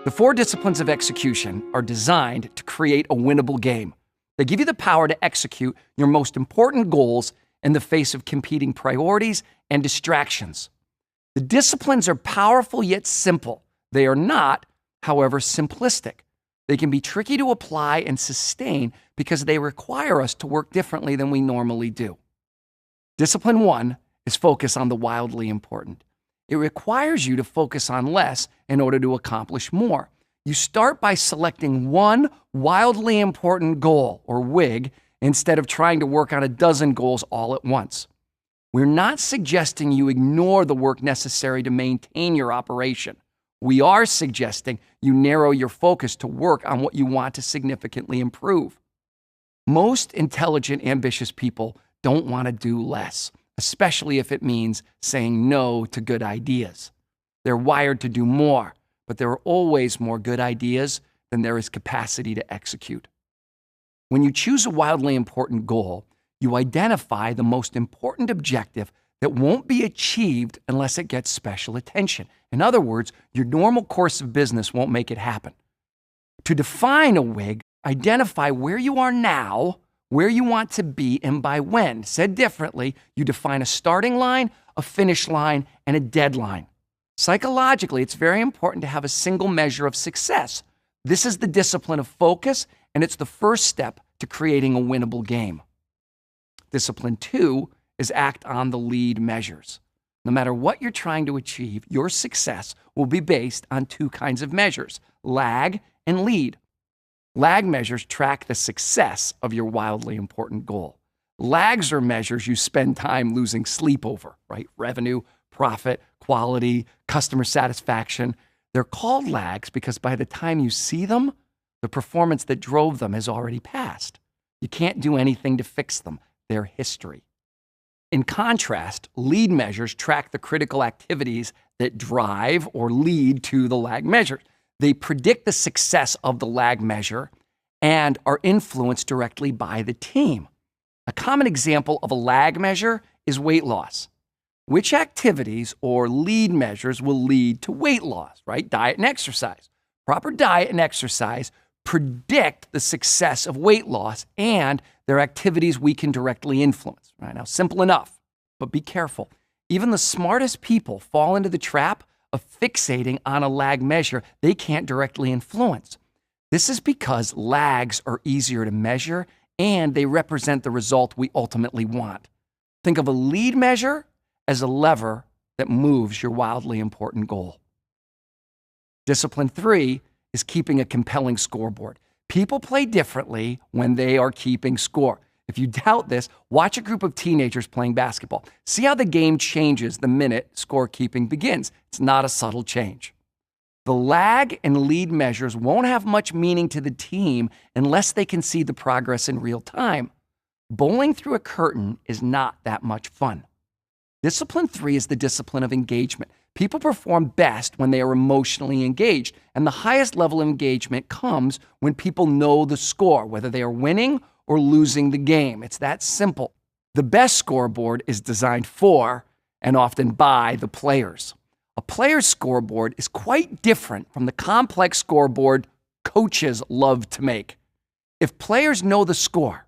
The 4 disciplines of execution are designed to create a winnable game. They give you the power to execute your most important goals in the face of competing priorities and distractions. The disciplines are powerful yet simple. They are not, however, simplistic. They can be tricky to apply and sustain because they require us to work differently than we normally do. Discipline 1 is focus on the wildly important. It requires you to focus on less in order to accomplish more. You start by selecting one wildly important goal, or WIG, instead of trying to work on a dozen goals all at once. We're not suggesting you ignore the work necessary to maintain your operation. We are suggesting you narrow your focus to work on what you want to significantly improve. Most intelligent, ambitious people don't want to do less, especially if it means saying no to good ideas. They're wired to do more, but there are always more good ideas than there is capacity to execute. When you choose a wildly important goal, you identify the most important objective that won't be achieved unless it gets special attention. In other words, your normal course of business won't make it happen. To define a WIG, identify where you are now, where you want to be, and by when. Said differently, you define a starting line, a finish line, and a deadline. Psychologically, it's very important to have a single measure of success. This is the discipline of focus, and it's the first step to creating a winnable game. Discipline 2 is act on the lead measures. No matter what you're trying to achieve, your success will be based on 2 kinds of measures, lag and lead. Lag measures track the success of your wildly important goal. Lags are measures you spend time losing sleep over, right? Revenue, profit, quality, customer satisfaction. They're called lags because by the time you see them, the performance that drove them has already passed. You can't do anything to fix them. They're history. In contrast, lead measures track the critical activities that drive or lead to the lag measure. They predict the success of the lag measure and are influenced directly by the team. A common example of a lag measure is weight loss. Which activities or lead measures will lead to weight loss, right? Diet and exercise. Proper diet and exercise predict the success of weight loss, and they're activities we can directly influence. Right? Now, simple enough, but be careful. Even the smartest people fall into the trap of fixating on a lag measure they can't directly influence. This is because lags are easier to measure and they represent the result we ultimately want. Think of a lead measure as a lever that moves your wildly important goal. Discipline 3 is keeping a compelling scoreboard. People play differently when they are keeping score. If you doubt this, watch a group of teenagers playing basketball. See how the game changes the minute scorekeeping begins. It's not a subtle change. The lag and lead measures won't have much meaning to the team unless they can see the progress in real time. Bowling through a curtain is not that much fun. Discipline 3 is the discipline of engagement. People perform best when they are emotionally engaged, and the highest level of engagement comes when people know the score, whether they are winning or losing the game. It's that simple. The best scoreboard is designed for and often by the players. A player's scoreboard is quite different from the complex scoreboard coaches love to make. If players know the score,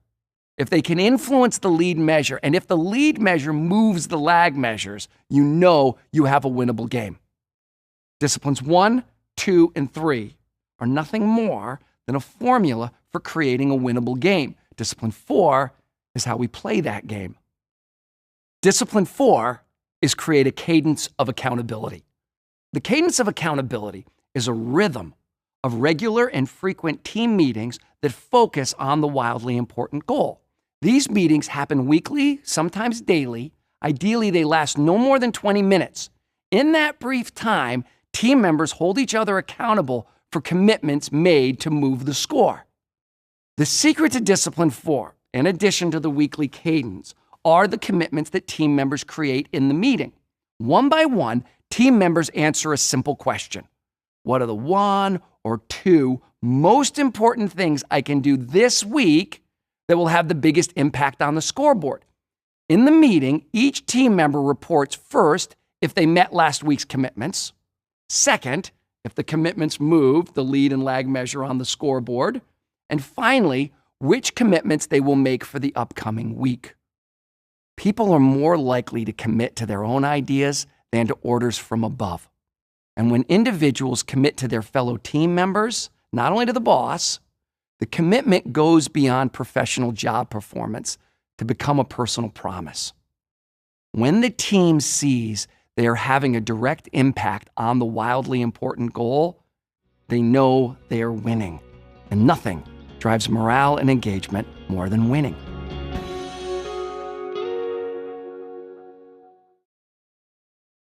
if they can influence the lead measure, and if the lead measure moves the lag measures, you know you have a winnable game. Disciplines 1, 2, and 3 are nothing more than a formula for creating a winnable game. Discipline 4 is how we play that game. Discipline 4 is create a cadence of accountability. The cadence of accountability is a rhythm of regular and frequent team meetings that focus on the wildly important goal. These meetings happen weekly, sometimes daily. Ideally, they last no more than 20 minutes. In that brief time, team members hold each other accountable for commitments made to move the score. The secret to Discipline 4, in addition to the weekly cadence, are the commitments that team members create in the meeting. One by one, team members answer a simple question. What are the 1 or 2 most important things I can do this week that will have the biggest impact on the scoreboard? In the meeting, each team member reports first if they met last week's commitments, second, If the commitments move the lead and lag measure on the scoreboard. And finally, which commitments they will make for the upcoming week. People are more likely to commit to their own ideas than to orders from above. And when individuals commit to their fellow team members, not only to the boss, the commitment goes beyond professional job performance to become a personal promise. When the team sees they are having a direct impact on the wildly important goal, they know they are winning. And nothing drives morale and engagement more than winning.